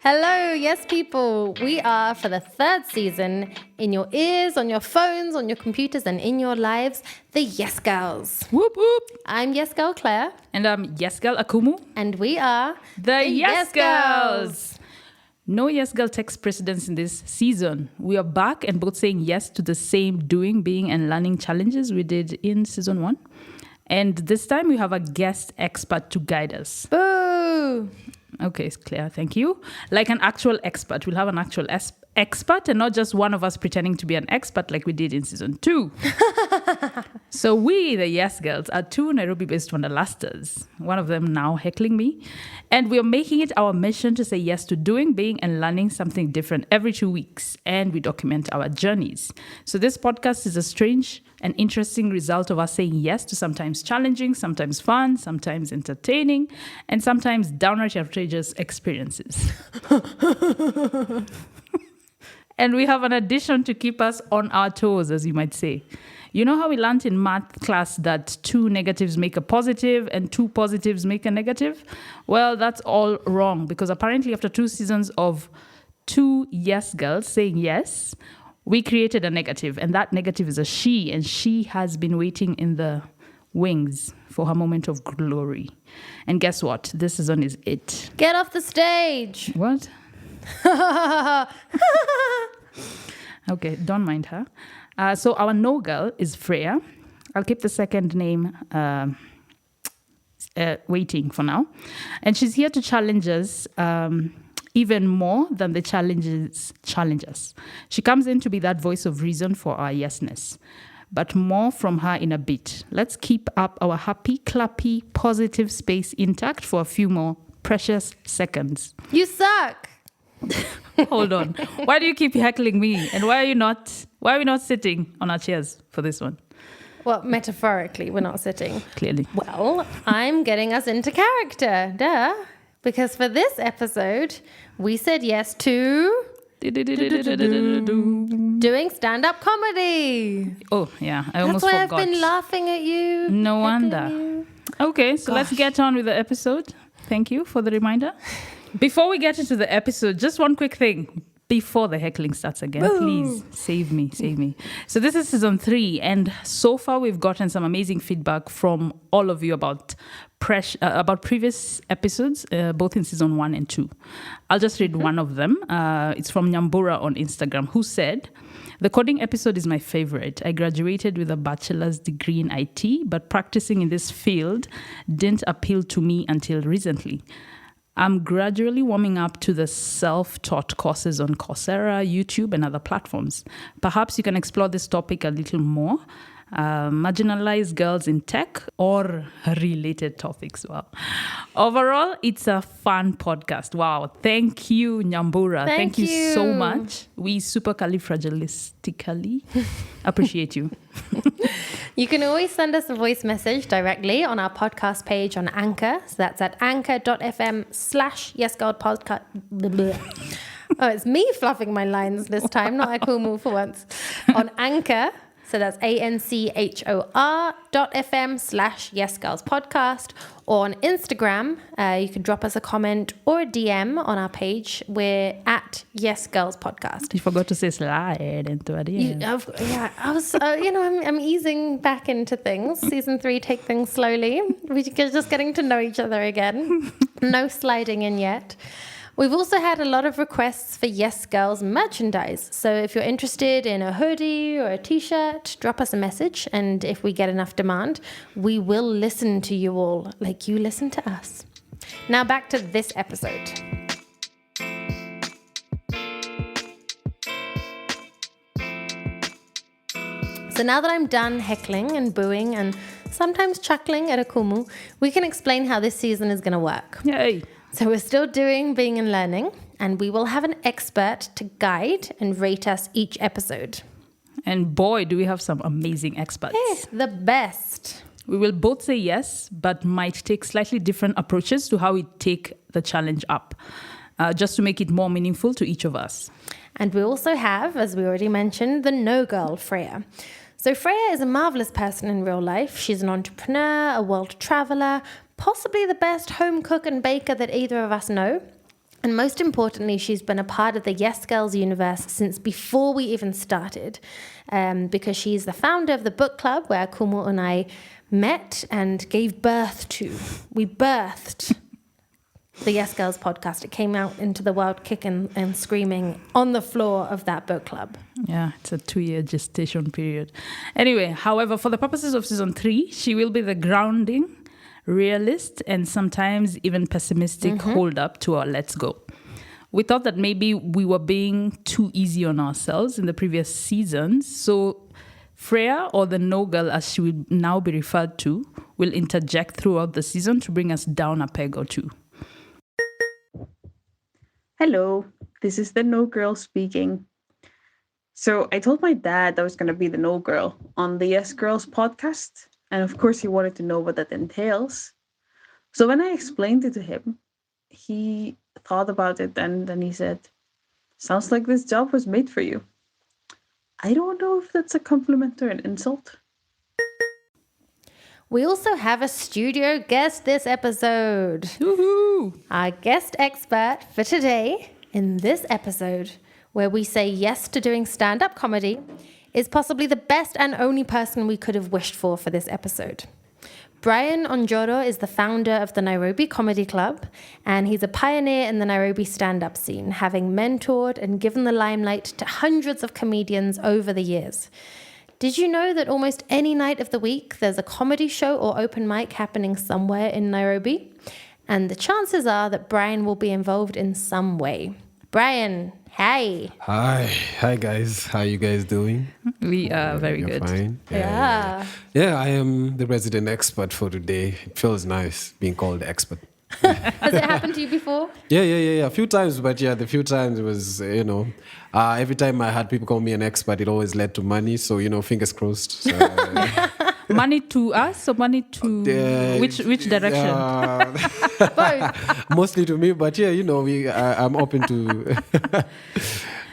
Hello, yes people. We are for the third season in your ears, on your phones, on your computers, and in your lives, the Yes Girls. Whoop whoop. I'm Yes Girl Claire. And I'm Yes Girl Akumu. And we are The Yes Girls. No Yes Girl takes precedence in this season. We are back and both saying yes to the same doing, being, and learning challenges we did in season 1. And this time we have a guest expert to guide us. Boo! Okay, it's clear. Thank you. Like an actual expert. We'll have an actual expert and not just one of us pretending to be an expert like we did in season 2. So we, the Yes Girls, are 2 Nairobi-based wanderlusters. One of them now heckling me. And we are making it our mission to say yes to doing, being, and learning something different every 2 weeks. And we document our journeys. So this podcast is a strange and interesting result of us saying yes to sometimes challenging, sometimes fun, sometimes entertaining, and sometimes downright outrageous experiences. And we have an addition to keep us on our toes, as you might say. You know how we learned in math class that 2 negatives make a positive and 2 positives make a negative? Well, that's all wrong, because apparently after 2 seasons of 2 yes girls saying yes, we created a negative, and that negative is a she, and she has been waiting in the wings for her moment of glory. And guess what? This season is it. Get off the stage! What? Okay, don't mind her. So our no girl is Freya. I'll keep the second name waiting for now. And she's here to challenge us even more than the challenges challenge us. She comes in to be that voice of reason for our yesness. But more from her in a bit. Let's keep up our happy, clappy, positive space intact for a few more precious seconds. You suck! Hold on. Why do you keep heckling me? And why are we not sitting on our chairs for this one? Well, metaphorically, we're not sitting. Clearly. Well, I'm getting us into character. Duh. Because for this episode, we said yes to doing stand-up comedy. Oh, yeah. I almost That's why forgot. I've been laughing at you. No wonder. You. Okay, so let's get on with the episode. Thank you for the reminder. Before we get into the episode, just one quick thing. Before the heckling starts again, please save me. So this is season 3, and so far we've gotten some amazing feedback from all of you about previous episodes, both in season 1 and 2. I'll just read one of them. It's from Nyambura on Instagram, who said, "The coding episode is my favorite. I graduated with a bachelor's degree in IT, but practicing in this field didn't appeal to me until recently. I'm gradually warming up to the self-taught courses on Coursera, YouTube, and other platforms. Perhaps you can explore this topic a little more. Marginalized girls in tech or related topics." Wow. Overall, it's a fun podcast. Wow. Thank you, Nyambura. Thank you so much. We supercalifragilistically appreciate you. You can always send us a voice message directly on our podcast page on Anchor. So that's at anchor.fm/yesgirlpodcast. Oh, it's me fluffing my lines this time, not Akumu for once. On Anchor. So that's anchor.fm/yesgirlspodcast, or on Instagram. You can drop us a comment or a DM on our page. We're at yesgirlspodcast. You forgot to say slide into a DM. I was, I'm easing back into things. Season 3, take things slowly. We're just getting to know each other again. No sliding in yet. We've also had a lot of requests for Yes Girls merchandise. So if you're interested in a hoodie or a t-shirt, drop us a message. And if we get enough demand, we will listen to you all like you listen to us. Now back to this episode. So now that I'm done heckling and booing and sometimes chuckling at Akumu, we can explain how this season is going to work. Yay. So we're still doing being and learning, and we will have an expert to guide and rate us each episode. And boy, do we have some amazing experts. The best. We will both say yes, but might take slightly different approaches to how we take the challenge up, just to make it more meaningful to each of us. And we also have, as we already mentioned, the no girl, Freya. So Freya is a marvelous person in real life. She's an entrepreneur, a world traveler, possibly the best home cook and baker that either of us know. And most importantly, she's been a part of the Yes Girls universe since before we even started, because she's the founder of the book club where Kumo and I met and gave birth to. We birthed the Yes Girls podcast. It came out into the world kicking and screaming on the floor of that book club. Yeah, it's a 2-year gestation period. Anyway, however, for the purposes of season 3, she will be the grounding, realist, and sometimes even pessimistic hold up to our let's go. We thought that maybe we were being too easy on ourselves in the previous seasons. So Freya, or the no girl as she will now be referred to, will interject throughout the season to bring us down a peg or two. Hello, this is the no girl speaking. So I told my dad I was going to be the no girl on the Yes Girls podcast. And of course, he wanted to know what that entails. So when I explained it to him, he thought about it and then he said, sounds like this job was made for you. I don't know if that's a compliment or an insult. We also have a studio guest this episode. Woohoo! Our guest expert for today in this episode, where we say yes to doing stand-up comedy, is possibly the best and only person we could have wished for this episode. Brian Onjoro is the founder of the Nairobi Comedy Club, and he's a pioneer in the Nairobi stand-up scene, having mentored and given the limelight to hundreds of comedians over the years. Did you know that almost any night of the week there's a comedy show or open mic happening somewhere in Nairobi? And the chances are that Brian will be involved in some way. Brian, hi. Hi guys. How you guys doing? We are very You're good. Fine. Yeah. Yeah, I am the resident expert for today. It feels nice being called expert. Has it happened to you before? Yeah. A few times, but yeah, the few times it was, every time I had people call me an expert, it always led to money. So, fingers crossed. So, Money to us or money to which direction? Both. mostly to me, but yeah, I'm open to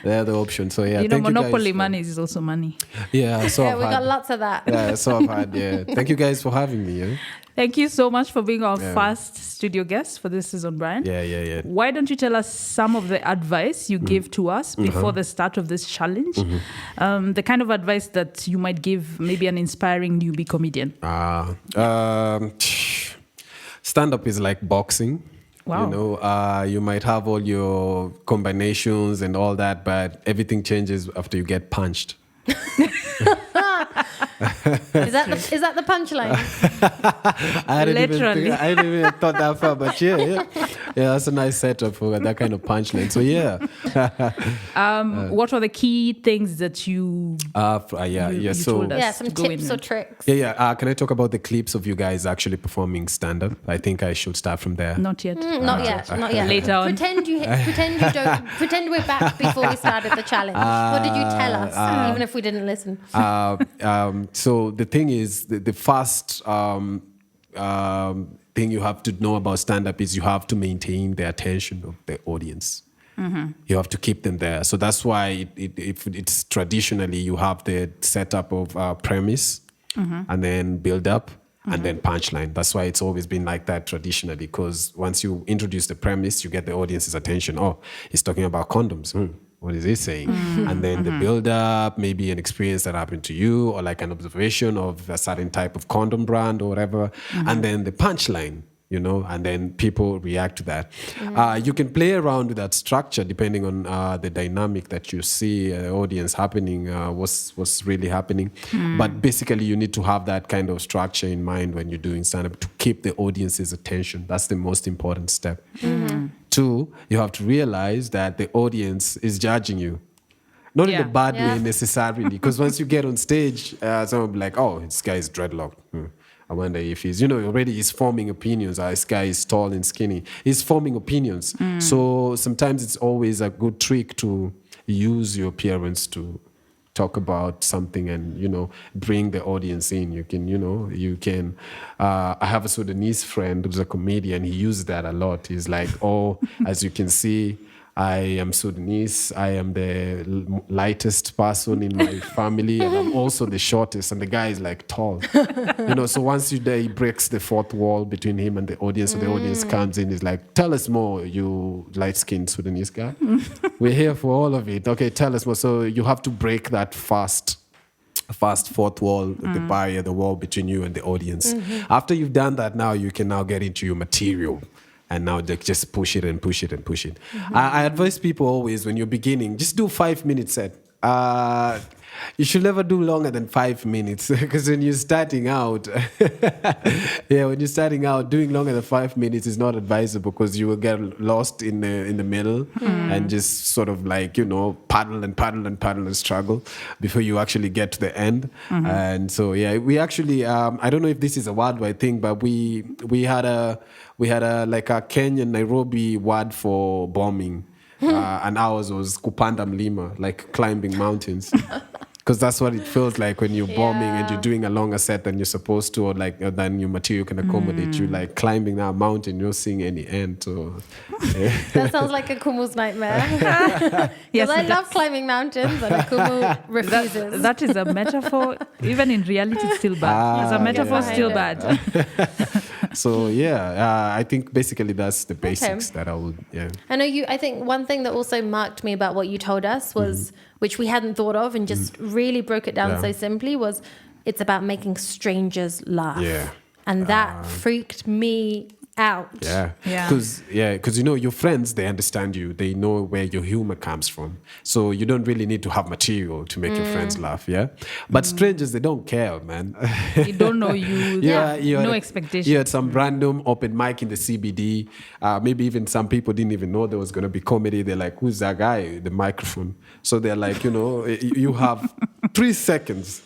the other option. So yeah, thank monopoly you guys money is also money. Yeah, so Yeah, I've we had, got lots of that. Yeah, so I've had. Yeah, thank you guys for having me. Yeah, Thank you so much for being our first studio guest for this season, Brian. yeah. Why don't you tell us some of the advice you give to us before the start of this challenge? The kind of advice that you might give maybe an inspiring newbie comedian. Stand-up is like boxing. Wow. You might have all your combinations and all that, but everything changes after you get punched. Is that the punchline? I didn't even thought that far, but yeah, that's a nice setup for that kind of punchline. So yeah. What are the key things that you you so told us Yeah, some tips or tricks. Yeah. Can I talk about the clips of you guys actually performing stand-up? I think I should start from there. Not yet. Not yet. Later on. Pretend you don't. Pretend we're back before we started the challenge. What did you tell us, even if we didn't listen? So the thing is, the first thing you have to know about stand-up is you have to maintain the attention of the audience. You have to keep them there. So that's why it's traditionally you have the setup of premise and then build up and then punchline. That's why it's always been like that traditionally, because once you introduce the premise, you get the audience's attention. Oh, he's talking about condoms. What is he saying? And then the build up, maybe an experience that happened to you or like an observation of a certain type of condom brand or whatever. And then the punchline, and then people react to that. You can play around with that structure depending on the dynamic that you see audience happening, what's really happening. But basically you need to have that kind of structure in mind when you're doing stand-up to keep the audience's attention. That's the most important step. 2, you have to realize that the audience is judging you. Not in a bad way necessarily, because once you get on stage, someone will be like, oh, this guy is dreadlocked. I wonder if he's, already he's forming opinions. This guy is tall and skinny. He's forming opinions. So sometimes it's always a good trick to use your appearance to talk about something and, bring the audience in. You can, I have a Sudanese friend who's a comedian. He uses that a lot. He's like, oh, as you can see, I am Sudanese. I am the lightest person in my family, and I'm also the shortest. And the guy is like tall, So once he breaks the fourth wall between him and the audience, so the audience comes in, is like, "Tell us more, you light-skinned Sudanese guy. We're here for all of it. Okay, tell us more." So you have to break that fast fourth wall, the barrier, the wall between you and the audience. After you've done that, now you can now get into your material. And now they just push it and push it and push it. I advise people always, when you're beginning, just do 5 minutes set. You should never do longer than 5 minutes, because when you're starting out, doing longer than 5 minutes is not advisable, because you will get lost in the middle and just sort of like, paddle and struggle before you actually get to the end. And so, we actually, I don't know if this is a worldwide thing, but we had a like a Kenyan Nairobi word for bombing. And ours was kupanda mlima, like climbing mountains. Because that's what it feels like when you're bombing and you're doing a longer set than you're supposed to, or than your material can accommodate you, like climbing that mountain, you're not seeing any end. So, that sounds like Akumu's nightmare. Yes, I love climbing mountains, and Akumu refuses. That is a metaphor. Even in reality, it's still bad. As a metaphor, still bad. So I think basically that's the basics that I would. I know you. I think one thing that also marked me about what you told us was, which we hadn't thought of, and just really broke it down so simply, was it's about making strangers laugh. Yeah. And that freaked me out. Because your friends, they understand you. They know where your humor comes from. So you don't really need to have material to make your friends laugh, But strangers, they don't care, man. You don't know you. No expectation. You had some random open mic in the CBD. Maybe even some people didn't even know there was going to be comedy. They're like, "Who's that guy with the microphone?" So they're like, you have 3 seconds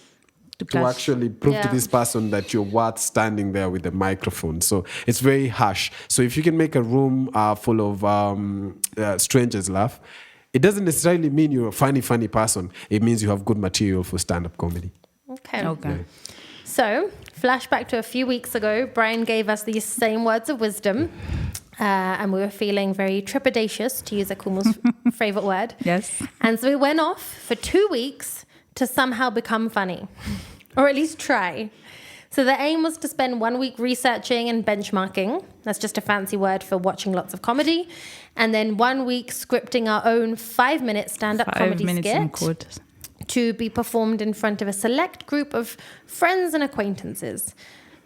to actually prove to this person that you're worth standing there with the microphone. So it's very harsh. So if you can make a room full of strangers laugh, it doesn't necessarily mean you're a funny person. It means you have good material for stand-up comedy. Okay. So, flashback to a few weeks ago, Brian gave us these same words of wisdom. And we were feeling very trepidatious, to use Akumu's favorite word. Yes. And so we went off for 2 weeks to somehow become funny, or at least try. So the aim was to spend 1 week researching and benchmarking. That's just a fancy word for watching lots of comedy. And then 1 week scripting our own 5-minute stand-up comedy skit to be performed in front of a select group of friends and acquaintances.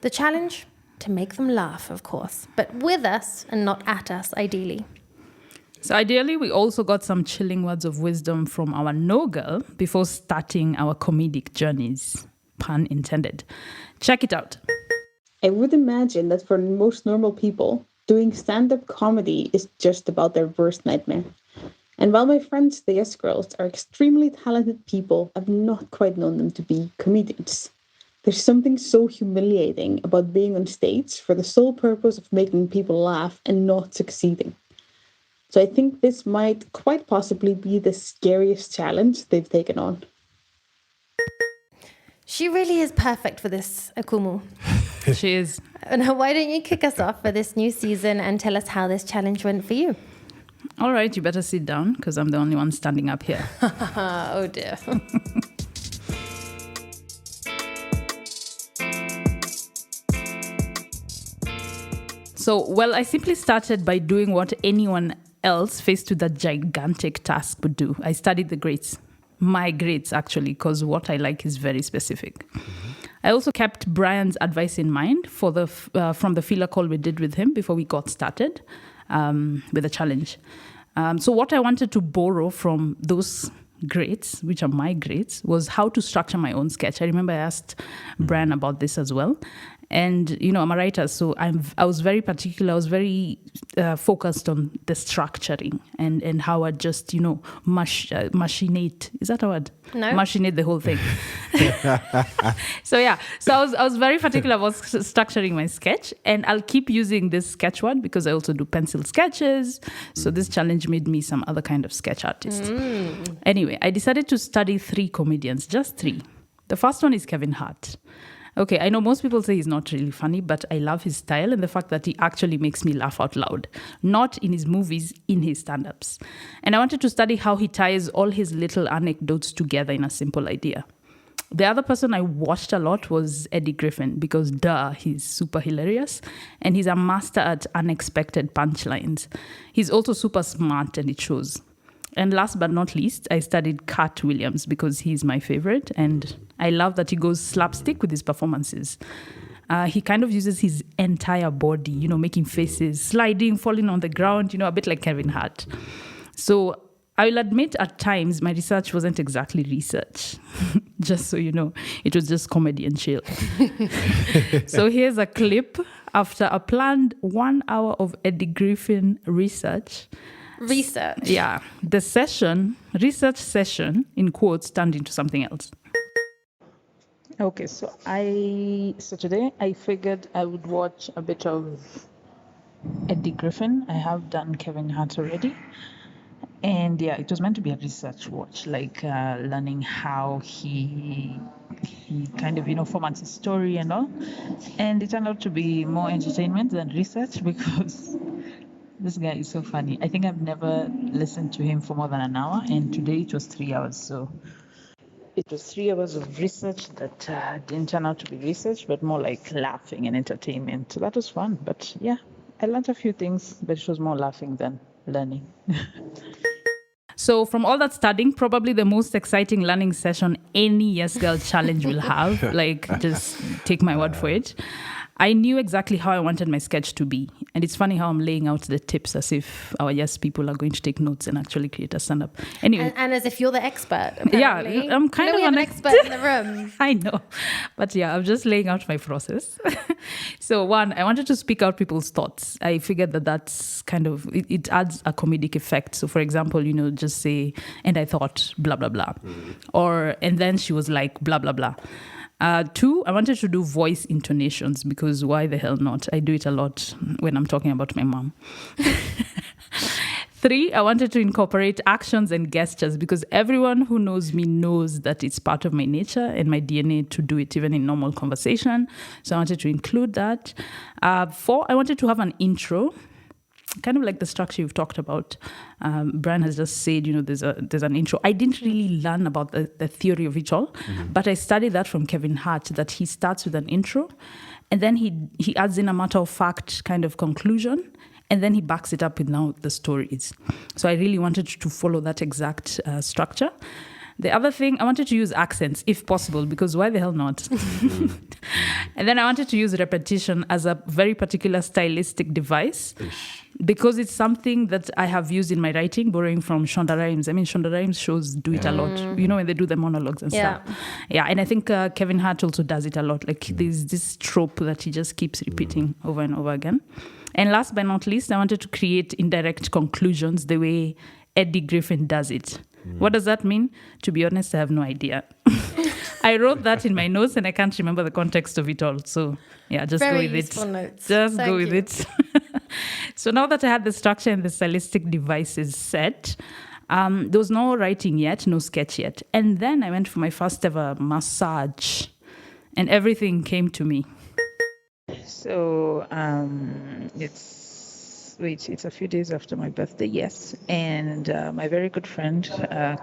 The challenge? To make them laugh, of course, but with us and not at us, ideally. So ideally, we also got some chilling words of wisdom from our no girl before starting our comedic journeys, pun intended. Check it out. I would imagine that for most normal people, doing stand-up comedy is just about their worst nightmare. And while my friends, the Yes Girls, are extremely talented people, I've not quite known them to be comedians. There's something so humiliating about being on stage for the sole purpose of making people laugh and not succeeding. So I think this might quite possibly be the scariest challenge they've taken on. She really is perfect for this, Akumu. She is. Now, why don't you kick us off for this new season and tell us how this challenge went for you? All right, you better sit down, because I'm the only one standing up here. Oh, dear. So, I simply started by doing what anyone else faced with that gigantic task would do. I studied the grades. My grades, actually, because what I like is very specific. I also kept Brian's advice in mind for from the feeler call we did with him before we got started with the challenge. So what I wanted to borrow from those grades, which are my grades, was how to structure my own sketch. I remember I asked Brian about this as well. And, I'm a writer, so I was very particular. I was very focused on the structuring and how I just, machinate. Is that a word? No. Machinate the whole thing. So I was very particular about structuring my sketch. And I'll keep using this sketch word because I also do pencil sketches. So this challenge made me some other kind of sketch artist. Anyway, I decided to study 3 comedians, just 3. The first one is Kevin Hart. Okay, I know most people say he's not really funny, but I love his style and the fact that he actually makes me laugh out loud. Not in his movies, in his stand-ups. And I wanted to study how he ties all his little anecdotes together in a simple idea. The other person I watched a lot was Eddie Griffin because, he's super hilarious. And he's a master at unexpected punchlines. He's also super smart and it shows. And last but not least, I studied Cat Williams because he's my favorite. And I love that he goes slapstick with his performances. He kind of uses his entire body, making faces, sliding, falling on the ground, a bit like Kevin Hart. So I will admit at times my research wasn't exactly research, just so you know. It was just comedy and chill. So here's a clip after a planned 1 hour of Eddie Griffin research. Research? Yeah. The research session, in quotes, turned into something else. Okay, so today I figured I would watch a bit of Eddie Griffin. I have done Kevin Hart already. And yeah, it was meant to be a research watch, like learning how he kind of, formats his story and all. And it turned out to be more entertainment than research because this guy is so funny. I think I've never listened to him for more than an hour, and today it was 3 hours. So it was 3 hours of research that didn't turn out to be research, but more like laughing and entertainment. So that was fun. But yeah, I learned a few things, but it was more laughing than learning. So from all that studying, probably the most exciting learning session any Yes Girl challenge will have. Just take my word for it. I knew exactly how I wanted my sketch to be. And it's funny how I'm laying out the tips as if our Yes people are going to take notes and actually create a stand-up. Anyway. And as if you're the expert, apparently. Yeah, I'm kind of an expert in the room. I know. But yeah, I'm just laying out my process. So one, I wanted to speak out people's thoughts. I figured that's kind of, it adds a comedic effect. So for example, just say, and I thought, blah, blah, blah. And then she was like, blah, blah, blah. 2, I wanted to do voice intonations because why the hell not? I do it a lot when I'm talking about my mom. 3, I wanted to incorporate actions and gestures because everyone who knows me knows that it's part of my nature and my DNA to do it even in normal conversation. So I wanted to include that. 4, I wanted to have an intro. Kind of like the structure you've talked about. Brian has just said, there's an intro. I didn't really learn about the theory of it all, but I studied that from Kevin Hart, that he starts with an intro, and then he adds in a matter of fact kind of conclusion, and then he backs it up with now the stories. So I really wanted to follow that exact structure. The other thing, I wanted to use accents, if possible, because why the hell not? And then I wanted to use repetition as a very particular stylistic device, because it's something that I have used in my writing, borrowing from Shonda Rhimes. I mean, Shonda Rhimes shows do it a lot, when they do the monologues and stuff. Yeah, and I think Kevin Hart also does it a lot. Like there's this trope that he just keeps repeating over and over again. And last but not least, I wanted to create indirect conclusions the way Eddie Griffin does it. What does that mean? To be honest, I have no idea. I wrote that in my notes and I can't remember the context of it all. So yeah, just Very go with useful it. Notes. Just Thank go with you. it. So now that I had the structure and the stylistic devices set, there was no writing yet, no sketch yet. And then I went for my first ever massage and everything came to me. So it's a few days after my birthday, yes. And my very good friend,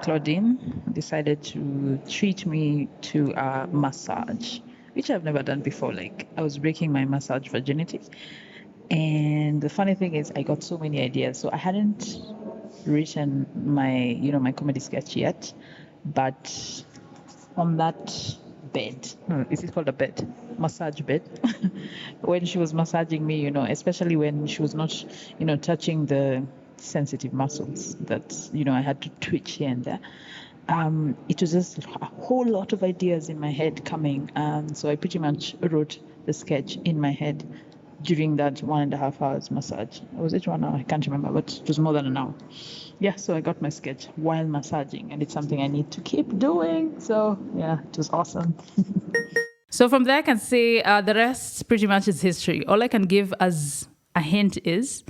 Claudine, decided to treat me to a massage, which I've never done before. Like I was breaking my massage virginity. And the funny thing is I got so many ideas. So I hadn't written my comedy sketch yet, but on that bed, is it called a bed? Massage bed. When she was massaging me, especially when she was not, touching the sensitive muscles that, I had to twitch here and there. It was just a whole lot of ideas in my head coming. So I pretty much wrote the sketch in my head during that 1.5 hours massage. Was it 1 hour? I can't remember, but it was more than an hour. Yeah, so I got my sketch while massaging, and it's something I need to keep doing. So yeah, it was awesome. So from there, I can say the rest pretty much is history. All I can give as a hint is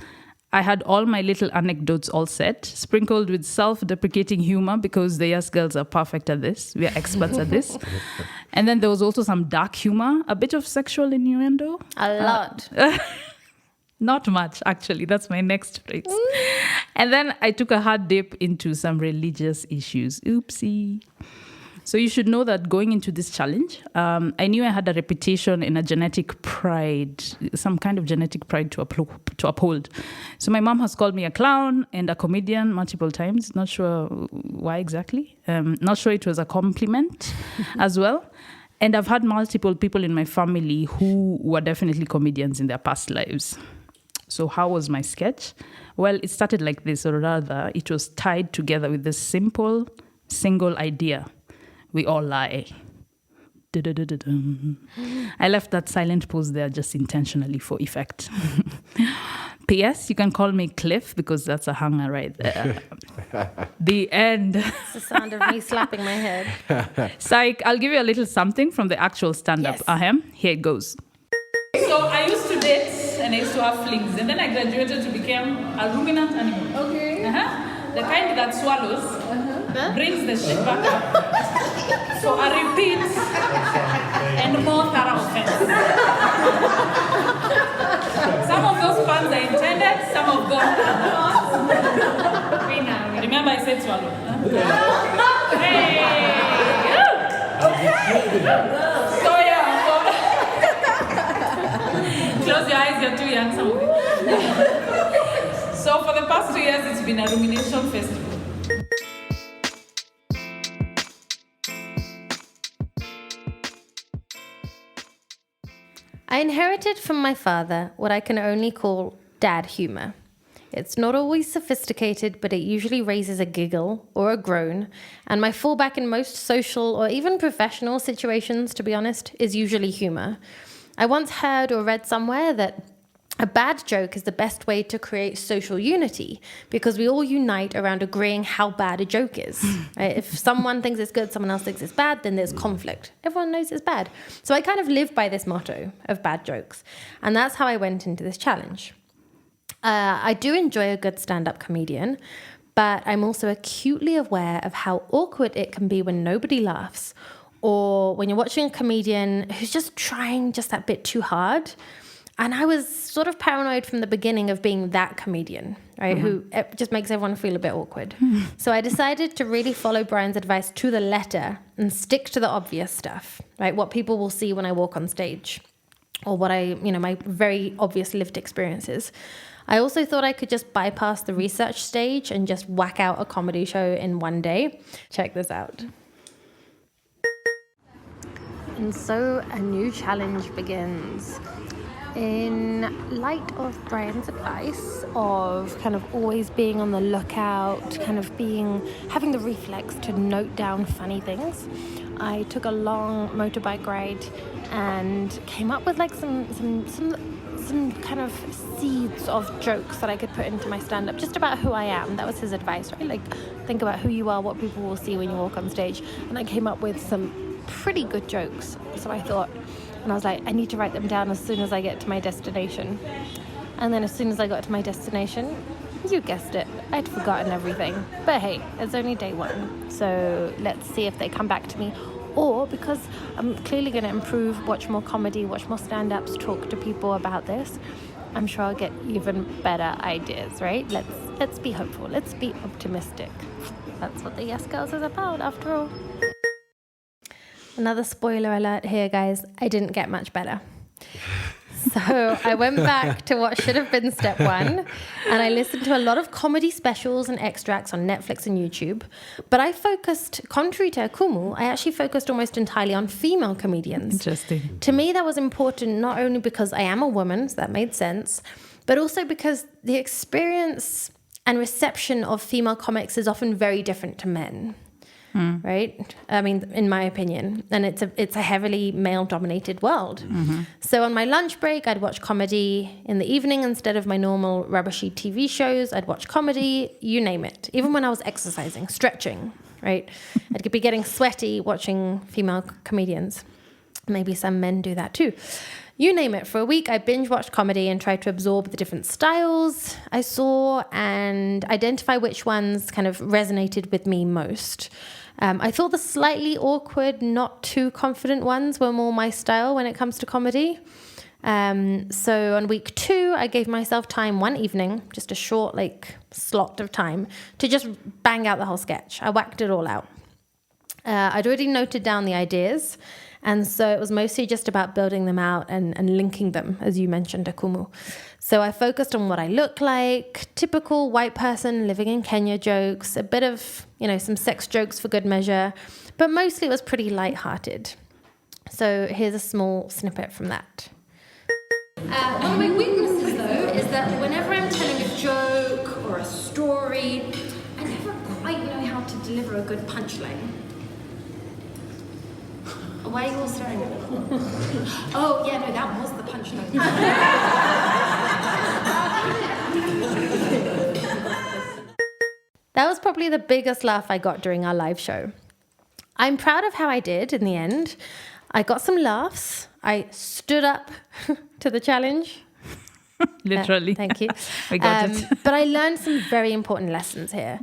I had all my little anecdotes all set, sprinkled with self-deprecating humor because the Yes Girls are perfect at this. We are experts at this. And then there was also some dark humor, a bit of sexual innuendo. A lot. Not much, actually. That's my next phrase. And then I took a hard dip into some religious issues. Oopsie. So you should know that going into this challenge, I knew I had a reputation in a genetic pride, some kind of genetic pride to uphold. So my mom has called me a clown and a comedian multiple times. Not sure why exactly. Not sure it was a compliment as well. And I've had multiple people in my family who were definitely comedians in their past lives. So how was my sketch? Well, it started like this, or rather, it was tied together with this simple, single idea. We all lie. I left that silent pause there just intentionally for effect. P.S. You can call me Cliff because that's a hanger right there. The end. It's the sound of me slapping my head. Psych, I'll give you a little something from the actual stand-up. Yes. Here it goes. So I used to date and I used to have flings. And then I graduated to become a ruminant animal. Okay. The kind that swallows, brings the shit back up. So I repeat and more thorough offense. Some of those puns are intended, some of them are not. Remember I said swallow. Hey! So yeah. Close your eyes, you're too young, some of you. So for the past 2 years, it's been a rumination festival. I inherited from my father what I can only call dad humor. It's not always sophisticated, but it usually raises a giggle or a groan, and my fallback in most social or even professional situations, to be honest, is usually humor. I once heard or read somewhere that a bad joke is the best way to create social unity because we all unite around agreeing how bad a joke is. Right? If someone thinks it's good, someone else thinks it's bad, then there's conflict. Everyone knows it's bad. So I kind of live by this motto of bad jokes. And that's how I went into this challenge. I do enjoy a good stand-up comedian, but I'm also acutely aware of how awkward it can be when nobody laughs or when you're watching a comedian who's just trying just that bit too hard. And I was sort of paranoid from the beginning of being that comedian, right, who it just makes everyone feel a bit awkward. So I decided to really follow Brian's advice to the letter and stick to the obvious stuff, right, what people will see when I walk on stage or what my very obvious lived experiences. I also thought I could just bypass the research stage and just whack out a comedy show in one day. Check this out. And so a new challenge begins. In light of Brian's advice of kind of always being on the lookout, kind of having the reflex to note down funny things, I took a long motorbike ride and came up with like some kind of seeds of jokes that I could put into my stand-up, just about who I am. That was his advice, right? Like, think about who you are, what people will see when you walk on stage. And I came up with some pretty good jokes. So I thought, and I was like, I need to write them down as soon as I get to my destination. And then as soon as I got to my destination, you guessed it, I'd forgotten everything. But hey, it's only day one. So let's see if they come back to me. Or because I'm clearly going to improve, watch more comedy, watch more stand-ups, talk to people about this, I'm sure I'll get even better ideas, right? Let's be hopeful. Let's be optimistic. That's what the Yes Girls is about, after all. Another spoiler alert here, guys. I didn't get much better. So I went back to what should have been step one, and I listened to a lot of comedy specials and extracts on Netflix and YouTube. But I focused, contrary to Akumu, I actually focused almost entirely on female comedians. Interesting. To me, that was important not only because I am a woman, so that made sense, but also because the experience and reception of female comics is often very different to men. Right? I mean, in my opinion. And it's a heavily male-dominated world. So on my lunch break, I'd watch comedy. In the evening, instead of my normal rubbishy TV shows, I'd watch comedy, you name it. Even when I was exercising, stretching, right? I'd be getting sweaty watching female comedians. Maybe some men do that too. You name it. For a week, I binge watched comedy and tried to absorb the different styles I saw and identify which ones kind of resonated with me most. I thought the slightly awkward, not too confident ones were more my style when it comes to comedy. So on week 2, I gave myself time one evening, just a short slot of time, to just bang out the whole sketch. I whacked it all out. I'd already noted down the ideas, and so it was mostly just about building them out and linking them, as you mentioned, Akumu. So I focused on what I look like, typical white person living in Kenya jokes, a bit of, some sex jokes for good measure, but mostly it was pretty lighthearted. So here's a small snippet from that. One of my weaknesses, though, is that whenever I'm telling a joke or a story, I never quite know how to deliver a good punchline. Why are you all staring at me? Oh, yeah, no, that was the punchline. That was probably the biggest laugh I got during our live show. I'm proud of how I did in the end. I got some laughs. I stood up to the challenge. Literally. Thank you. We got it. But I learned some very important lessons here.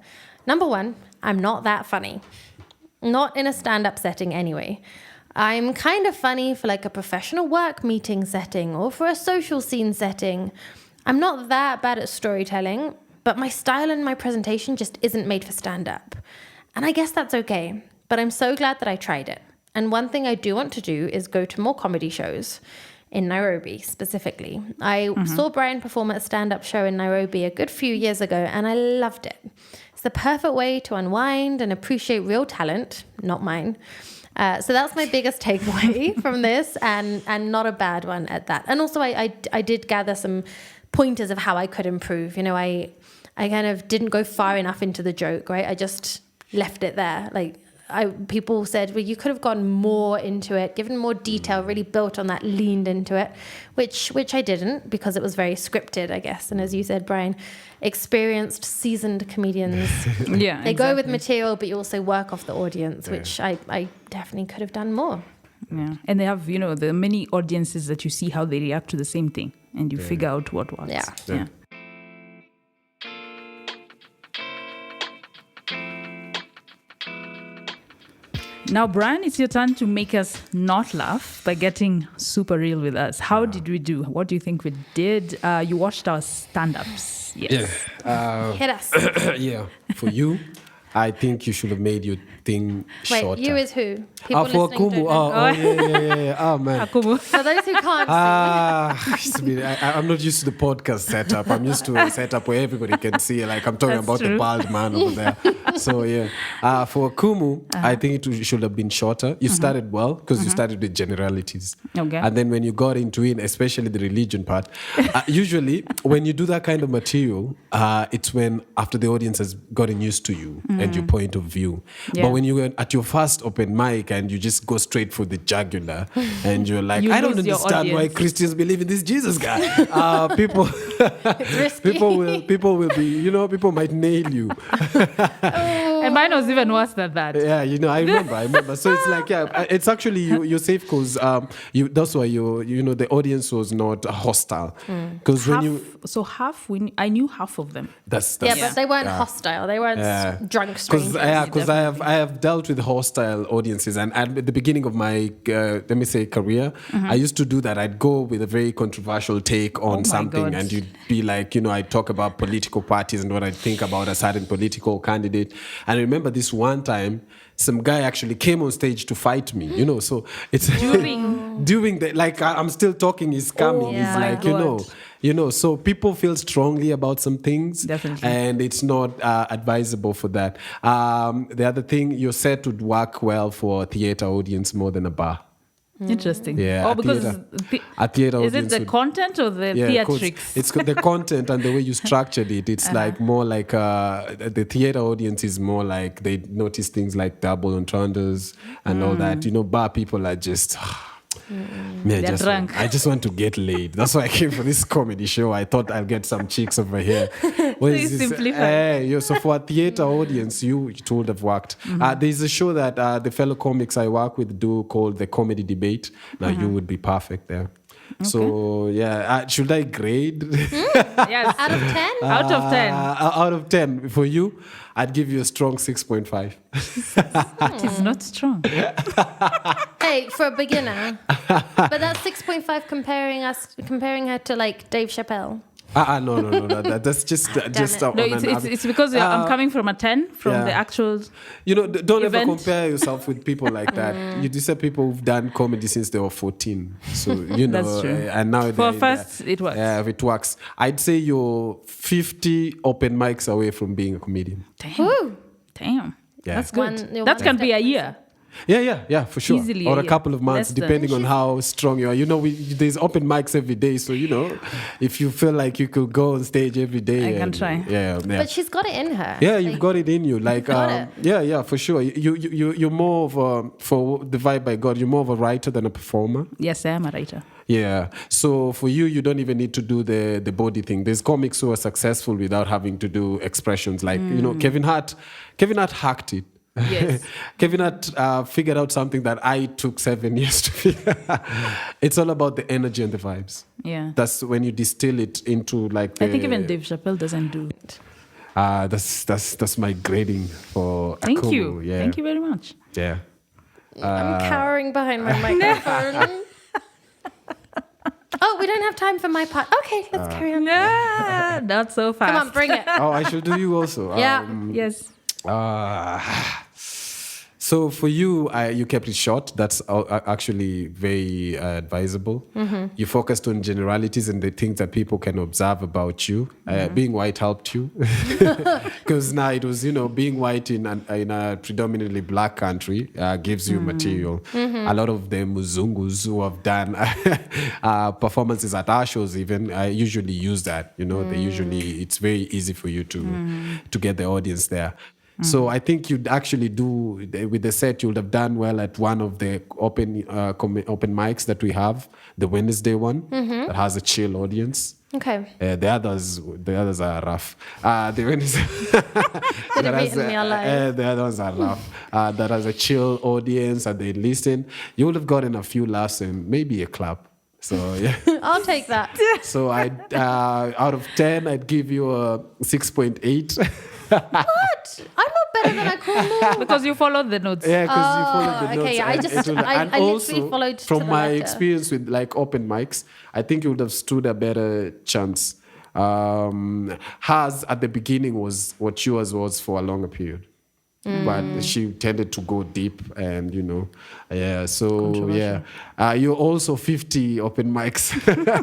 Number 1, I'm not that funny. Not in a stand-up setting anyway. I'm kind of funny for a professional work meeting setting or for a social scene setting. I'm not that bad at storytelling, but my style and my presentation just isn't made for stand-up. And I guess that's okay. But I'm so glad that I tried it. And one thing I do want to do is go to more comedy shows in Nairobi specifically. I saw Brian perform at a stand-up show in Nairobi a good few years ago, and I loved it. It's the perfect way to unwind and appreciate real talent, not mine. So that's my biggest takeaway from this, and not a bad one at that. And also I did gather some pointers of how I could improve. I kind of didn't go far enough into the joke, right? I just left it there. People said, well, you could have gone more into it, given more detail, really built on that, leaned into it, which I didn't, because it was very scripted, I guess. And as you said, Brian, experienced, seasoned comedians, they go with material, but you also work off the audience, which I definitely could have done more. Yeah, and they have, the many audiences that you see how they react to the same thing, and you figure out what works. Yeah. Now, Brian, it's your turn to make us not laugh by getting super real with us. How did we do? What do you think we did? You watched our stand-ups. Yes. Yeah. Hit us. Yeah. For you, I think you should have made your thing shorter. Wait, you is who? People For listening Akumu. Yeah. Oh, man. Akumu. For those who can't see. I'm not used to the podcast setup. I'm used to a setup where everybody can see. I'm talking about the bald man over there. So, yeah. For Akumu, I think it should have been shorter. You started well because you started with generalities. Okay. And then when you got into it, especially the religion part, usually when you do that kind of material, it's when after the audience has gotten used to you and your point of view. Yeah. But when you were at your first open mic and you just go straight for the jugular and you're like, You I don't lose your understand why audience. Christians believe in this Jesus guy. People will be, people might nail you. And mine was even worse than that. Yeah, I remember. So it's it's actually you're safe because that's why the audience was not hostile. Because I knew half of them. That's But they weren't hostile. They weren't drunk strangers. Because I have dealt with hostile audiences, and at the beginning of my career, I used to do that. I'd go with a very controversial take on something, God. and you'd be like, I talk about political parties and what I think about a certain political candidate. And I remember this one time, some guy actually came on stage to fight me, so it's during the, I'm still talking, he's coming. yeah. He's like, so people feel strongly about some things. Definitely. And it's not advisable for that. The other thing, your set would work well for a theater audience more than a bar. Interesting. Yeah. Oh, because a theater is it audience the content or the theatrics? It's the content and the way you structured it. It's more like the theater audience is more like they notice things like double entendres and all that. Bar people are just... They're drunk. I just want to get laid. That's why I came for this comedy show. I thought I'll get some chicks over here. So for a theater audience, it would have worked. There's a show that the fellow comics I work with do called The Comedy Debate. Now you would be perfect there. So yeah, should I grade? Yes. Out of 10? Out of 10. Out of 10 for you, I'd give you a strong 6.5. It is not strong. Hey, for a beginner. But that's 6.5 comparing her to like Dave Chappelle. No. That's just it. No, it's because I'm coming from a 10 from the actual. Don't ever event. compare yourself with people like that. You just have people who've done comedy since they were 14. So That's true. and now For first, it works. Yeah, it works. I'd say you're 50 open mics away from being a comedian. Woo. Damn. Yeah. That's good. You're That one can be step a year. Yeah, for sure. Easily or a a year. couple of months, Less than- depending on how strong you are. There's open mics every day, so if you feel like you could go on stage every day, I can try. Yeah. But she's got it in her. Yeah, you've got it in you. Like, got it. Yeah, for sure. You're more of for the vibe by God. You're more of a writer than a performer. Yes, I am a writer. Yeah. So for you don't even need to do the body thing. There's comics who are successful without having to do expressions. Like Kevin Hart hacked it. Yes. Kevin Hart figured out something that I took 7 years to figure out. It's all about the energy and the vibes. Yeah. That's when you distill it into like I think even Dave Chappelle doesn't do it. That's my grading for Thank Akumu. you. Yeah. Thank you very much. Yeah. I'm cowering behind my microphone. Oh, we don't have time for my part. Okay, let's carry on. Nah, not so fast. Come on, bring it. Oh, I should do you also. Yeah. Yes. So for you, you kept it short. That's actually very advisable. You focused on generalities and the things that people can observe about you. Being white helped you because now it was, being white in a predominantly black country gives you material. A lot of the Muzungus who have done performances at our shows even usually use that. It's very easy for you to get the audience there. So I think you'd actually do, with the set, you would have done well at one of the open mics that we have, the Wednesday one, that has a chill audience. Okay. The others are rough. The Wednesday, Could have eaten me alive. the others are rough. That has a chill audience and they listen. You would have gotten a few laughs and maybe a clap. So yeah. I'll take that. So out of 10, I'd give you a 6.8. What? I'm not better than I call Because you followed the notes. Yeah, because you followed the notes. okay, yeah, I and just- it would- I and literally also, followed to from the my letter. experience with like open mics, I think you would have stood a better chance. Hers at the beginning was what yours was for a longer period. But she tended to go deep and, yeah. So, yeah. You're also 50 open mics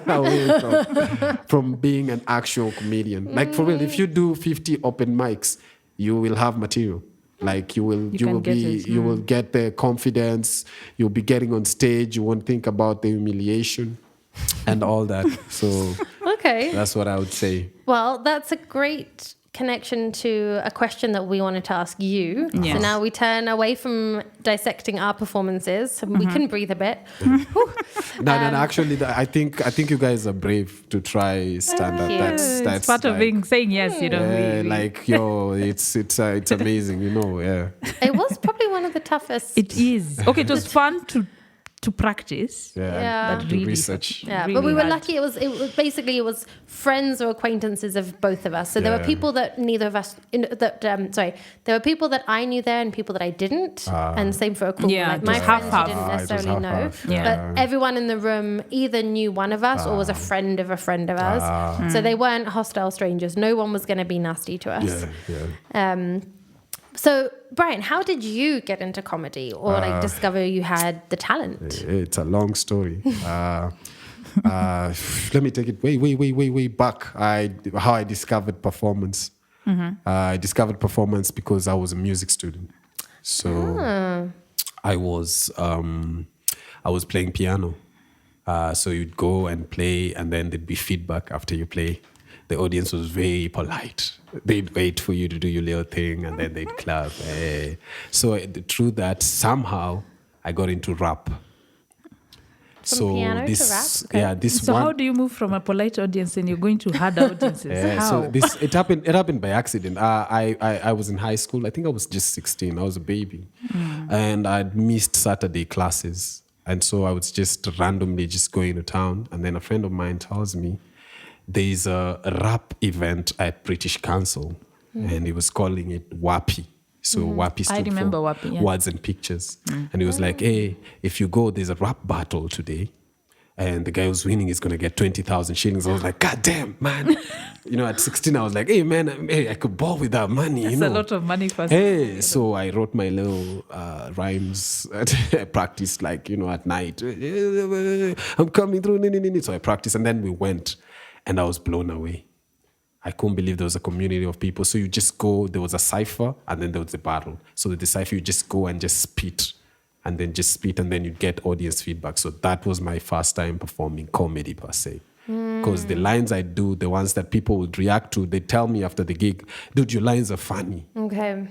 away from being an actual comedian. Like, for real, if you do 50 open mics, you will have material. Like, you will get the confidence. You'll be getting on stage. You won't think about the humiliation and all that. So, Okay. that's what I would say. Well, that's a great connection to a question that we wanted to ask you. Yes. So now we turn away from dissecting our performances. We can breathe a bit. No. Actually, I think you guys are brave to try stand up. That's It's part of saying yes, it's amazing, Yeah. It was probably one of the toughest. It is. Okay, it was fun to practice. Yeah. And do Really research. Yeah, really but we were hard. lucky. It was friends or acquaintances of both of us. So there were Yeah. people that neither of us. There were people that I knew there and people that I didn't. And same for a call. Yeah, like my just friends half-half. who didn't It was necessarily know. half-half, Yeah. But everyone in the room either knew one of us or was a friend of ours. So they weren't hostile strangers. No one was going to be nasty to us. Yeah. So Brian, how did you get into comedy or discover you had the talent? It's a long story. Let me take it way back. How I discovered performance. I discovered performance because I was a music student. So I was playing piano. So you'd go and play, and then there'd be feedback after you play. The audience was very polite. They'd wait for you to do your little thing, and then they'd clap. So through that, somehow I got into rap. Piano to rap? Okay. Yeah, this So one. how do you move from a polite audience and you're going to hard audiences? How? So it happened by accident. I was in high school. I think I was just 16. I was a baby, and I'd missed Saturday classes. And so I was just randomly just going to town. And then a friend of mine tells me there's a rap event at British Council. And he was calling it WAPI. So WAPI stood remember for WAPI, yeah. Words and Pictures. And he was like, hey, if you go, there's a rap battle today. And the guy who's winning is going to get 20,000 shillings. I was like, God damn, man. At 16, I was like, hey, man, I could ball with that money. It's a lot of money for Hey, so I wrote my little rhymes. I practiced at night. I'm coming through. So I practiced, and then we went, and I was blown away. I couldn't believe there was a community of people. So you just go, there was a cipher, and then there was a battle. So the cipher, you just go and just spit, and then you get audience feedback. So that was my first time performing comedy per se. Because the lines I do, the ones that people would react to, they tell me after the gig, dude, your lines are funny. Okay.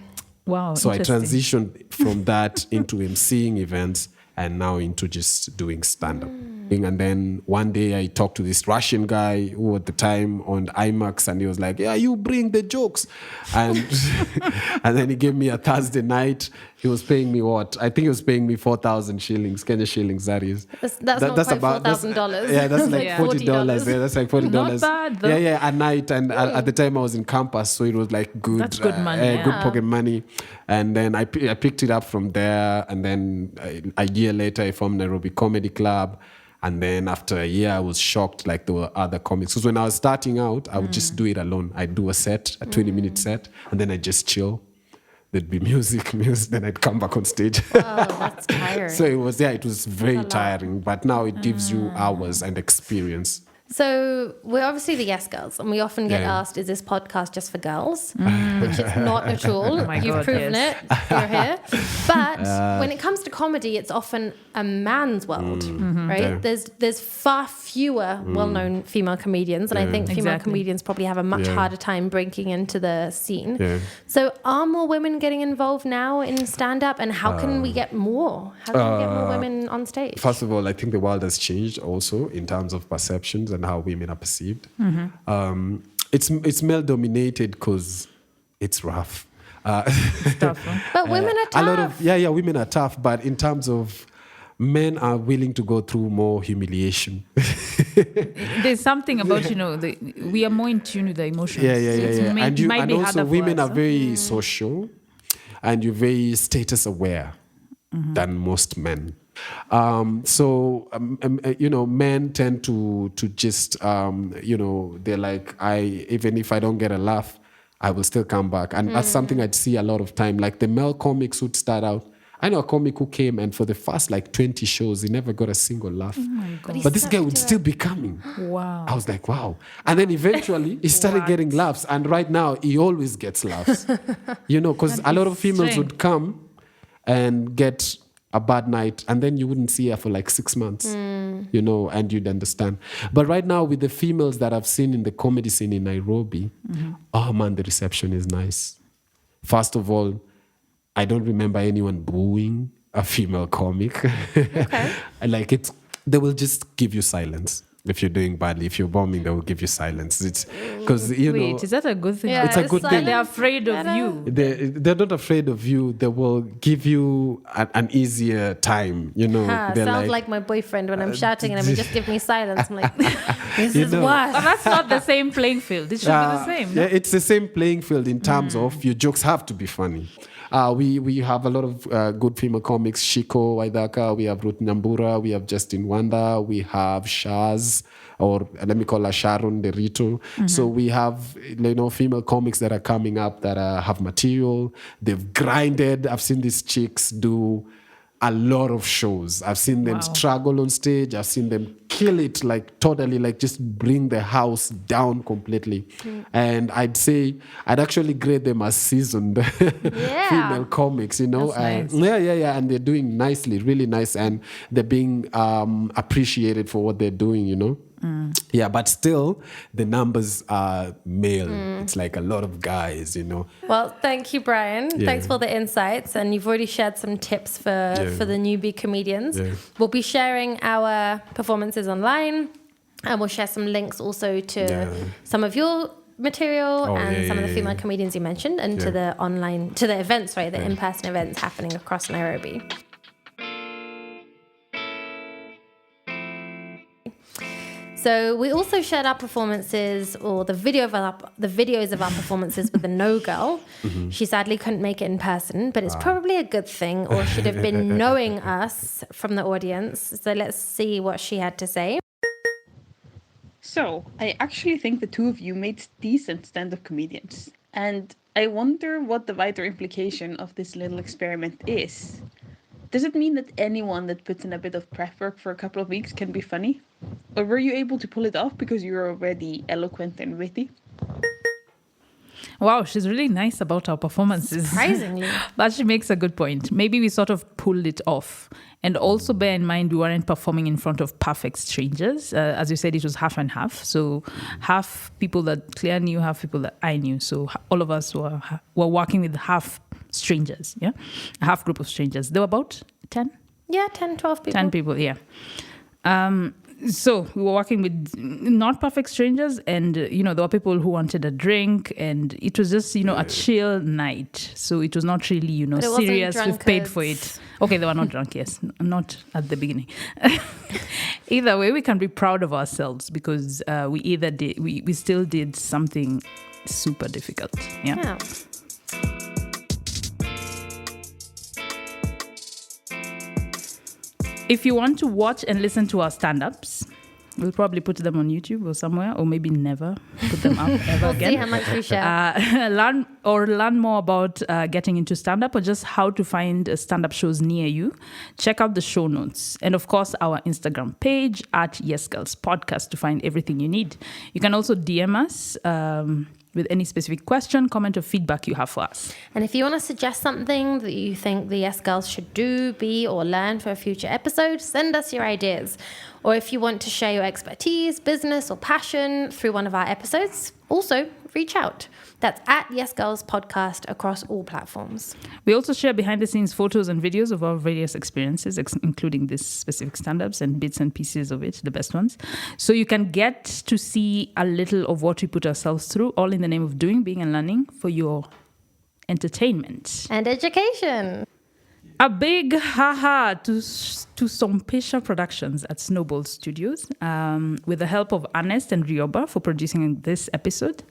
Wow. So I transitioned from that into emceeing events and now into just doing stand-up. And then one day I talked to this Russian guy who at the time owned IMAX, and he was like, yeah, you bring the jokes. And and then he gave me a Thursday night. He was paying me what? I think he was paying me 4,000 shillings, Kenya shillings, that is. That's not quite $4,000. Yeah, that's like Yeah. $40. Yeah, that's like $40. Not bad, though. Yeah, at night. And at the time I was in campus, so it was like good. That's good money, Good pocket money. And then I picked it up from there. And then a year later, I formed Nairobi Comedy Club. And then after a year, I was shocked like there were other comics. Because when I was starting out, I would just do it alone. I'd do a 20-minute set, and then I'd just chill. There'd be music, then I'd come back on stage. Oh, that's tiring. So it was very tiring. But now it gives you hours and experience. So we're obviously the Yes Girls, and we often get asked, is this podcast just for girls? Which is not at all. my You've God, proven yes. it. You're here. But when it comes to comedy, it's often a man's world, right? Yeah. There's far fewer well-known female comedians, and I think female Exactly. comedians probably have a much harder time breaking into the scene. Yeah. So are more women getting involved now in stand-up, and how can we get more? How can we get more women on stage? First of all, I think the world has changed also in terms of perceptions and how women are perceived. It's male dominated because it's rough. Stuff, huh? But women are tough. A lot of women are tough, but in terms of men are willing to go through more humiliation. There's something about we are more in tune with the emotions. Yeah. It might be also harder for women us, are very social, and you're very status aware than most men. Men tend to just they're like, even if I don't get a laugh, I will still come back. And that's something I'd see a lot of time. Like the male comics would start out. I know a comic who came, and for the first 20 shows, he never got a single laugh. Oh my God. But this guy would still be coming. Wow. I was like, wow. And then eventually he started getting laughs. And right now he always gets laughs. Because a lot of females strength. would come and get a bad night, and then you wouldn't see her for 6 months, and you'd understand. But right now, with the females that I've seen in the comedy scene in Nairobi, oh man, the reception is nice. First of all, I don't remember anyone booing a female comic. Okay. They will just give you silence. If you're doing badly, if you're bombing, they will give you silence. It's because Wait, is that a good thing? Yeah, It's a good thing. They're afraid of you. they're not afraid of you. They will give you an easier time. Sounds like my boyfriend when I'm shouting and he just give me silence. I'm like, this is But worse. that's not the same playing field. It should be the same. Yeah, it's the same playing field in terms of your jokes have to be funny. We have a lot of good female comics. Shiko Waidaka, we have Ruth Nyambura, we have Justin Wanda, we have Shaz, or let me call her Sharon Derito. So we have female comics that are coming up that have material. They've grinded. I've seen these chicks do a lot of shows. I've seen them struggle on stage. I've seen them kill it, totally, just bring the house down completely. And I'd actually grade them as seasoned female comics, That's nice. And they're doing nicely, really nice, and they're being appreciated for what they're doing, Yeah, but still, the numbers are male. It's a lot of guys, Well, thank you, Brian. Yeah. Thanks for the insights. And you've already shared some tips for the newbie comedians. Yeah. We'll be sharing our performances online, and we'll share some links also to some of your material some of the female comedians you mentioned, and to the events, the in-person events happening across Nairobi. So we also shared our performances, or the videos of our performances with the No Girl. She sadly couldn't make it in person, but it's probably a good thing, or should have been knowing us from the audience. So let's see what she had to say. So, I actually think the two of you made decent stand-up comedians. And I wonder what the wider implication of this little experiment is. Does it mean that anyone that puts in a bit of prep work for a couple of weeks can be funny? Or were you able to pull it off because you're already eloquent and witty? Wow, she's really nice about our performances. Surprisingly. But she makes a good point. Maybe we sort of pulled it off. And also bear in mind, we weren't performing in front of perfect strangers. As you said, it was half and half. So half people that Claire knew, half people that I knew. So all of us were working with half strangers, yeah? A half group of strangers. There were about 10? Yeah, 10, 12 people. 10 people, yeah. So we were working with not perfect strangers, and there were people who wanted a drink, and it was just a chill night. So it was not really serious. We've paid for it. Okay, they were not drunk. Yes, not at the beginning. Either way, we can be proud of ourselves because we still did something super difficult. Yeah. If you want to watch and listen to our stand-ups, we'll probably put them on YouTube or somewhere, or maybe never put them up ever again. See how much we share. Learn more about getting into stand-up, or just how to find stand-up shows near you. Check out the show notes. And of course, our Instagram page at Yes Girls Podcast to find everything you need. You can also DM us with any specific question, comment, or feedback you have for us. And if you want to suggest something that you think the Yes Girls should do, be, or learn for a future episode, send us your ideas. Or if you want to share your expertise, business, or passion through one of our episodes, also reach out. That's at Yes Girls Podcast across all platforms. We also share behind-the-scenes photos and videos of our various experiences, including this specific stand-ups and bits and pieces of it, the best ones. So you can get to see a little of what we put ourselves through, all in the name of doing, being, and learning for your entertainment. And education. A big ha-ha to Sompesha Productions at Snowball Studios, with the help of Ernest and Rioba for producing this episode.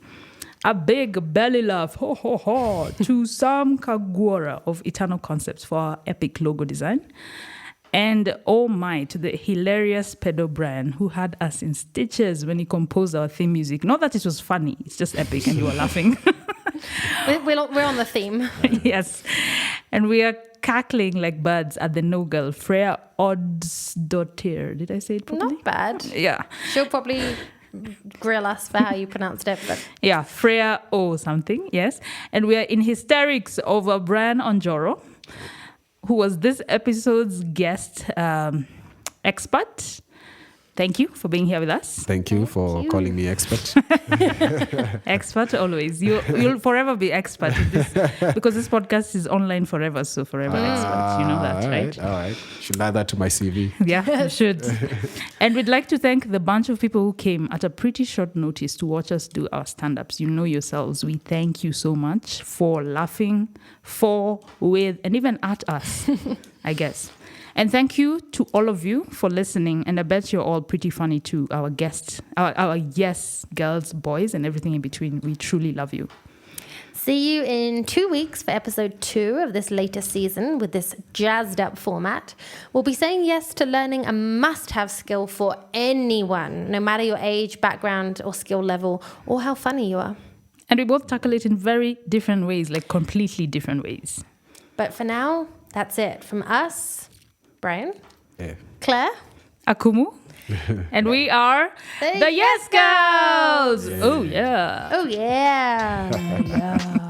A big belly laugh, ho ho ho, to Sam Kagwara of Eternal Concepts for our epic logo design. And oh my, to the hilarious pedo Brian, who had us in stitches when he composed our theme music. Not that it was funny, it's just epic and you were laughing. We're on the theme. Yes. And we are cackling like birds at the No Girl, Freya Oddsdottir. Did I say it properly? Not bad. Yeah. She'll probably grill us for how you pronounced it. But yeah, Freya O something, yes. And we are in hysterics over Brian Onjoro, who was this episode's guest expert. Thank you for being here with us. Thank you for calling me expert. Expert always. You'll forever be expert in this, because this podcast is online forever, so forever expert. You know that, right? All right. Should add that to my CV. Yeah, you should. And we'd like to thank the bunch of people who came at a pretty short notice to watch us do our stand-ups. You know yourselves. We thank you so much for laughing, with, and even at us, I guess. And thank you to all of you for listening. And I bet you're all pretty funny too, our guests, our Yes Girls, boys, and everything in between. We truly love you. see you in 2 weeks for episode 2 of this latest season with this jazzed up format. We'll be saying yes to learning a must-have skill for anyone, no matter your age, background, or skill level, or how funny you are. And we both tackle it in very different ways, like completely different ways. But for now, that's it. From us, Brian, Claire, Akumu, and we are the Yes Girls! Yeah. Oh, yeah. oh yeah. Yeah.